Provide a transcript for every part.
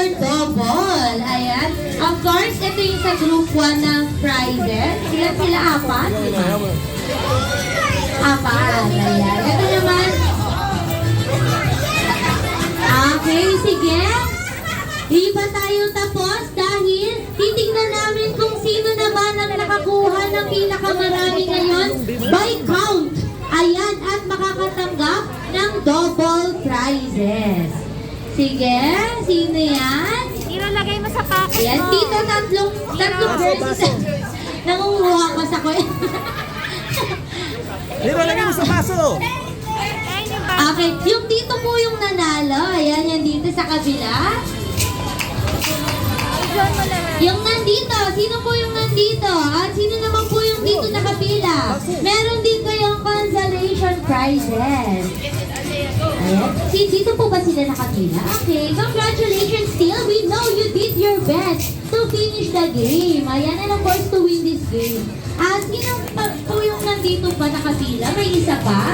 or double. Ayan. Of course, ito yung sa group 1 ng prizes. Ilan sila? Apat? Apat. Ayan. Ito naman. Okay, sige. Hindi pa tayo tapos dahil titignan namin kung sino naman ang nakakuha ng pinakamarami ngayon by count. Ayan, at makakatanggap ng double prizes. Sige, sino yan? Ilalagay mo sa packet mo. Ayan, dito tatlong verses. Nangunguha ko sa ko. Ilalagay mo sa baso. Okay, yung dito po yung nanalo. Ayan, yan dito sa kabila. Yung nandito, sino po yung nandito? At sino naman po yung dito nakapila? Meron din kayong consolation prizes. Ayan. Dito po ba sila nakapila? Okay, congratulations still. We know you did your best to finish the game. Ayan, and of course to win this game. At sino po yung nandito pa nakapila? May isa pa?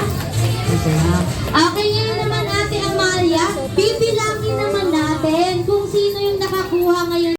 Okay, ngayon naman Ate Amalia, bibilangin naman natin kung sino yung nakakuha ngayon